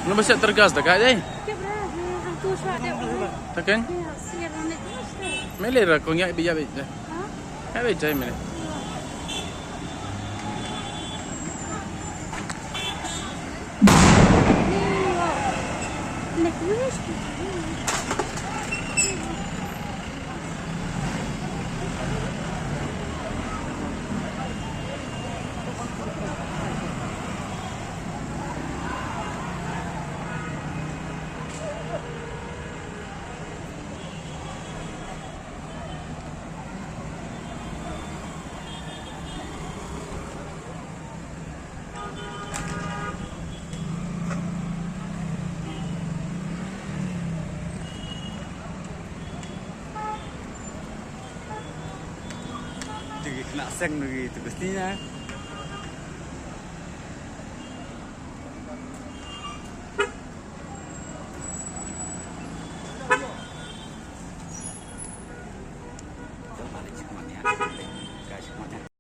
Ano ba siya tergas dekat deh? Quebrar, hantu suara dia. Takkan? Ya, siar ni terus deh. Mele ra ko nya bi ya bi. Hah? Ya bi jai mele. Ni terus. Jadi kena seng lagi tu mestinya.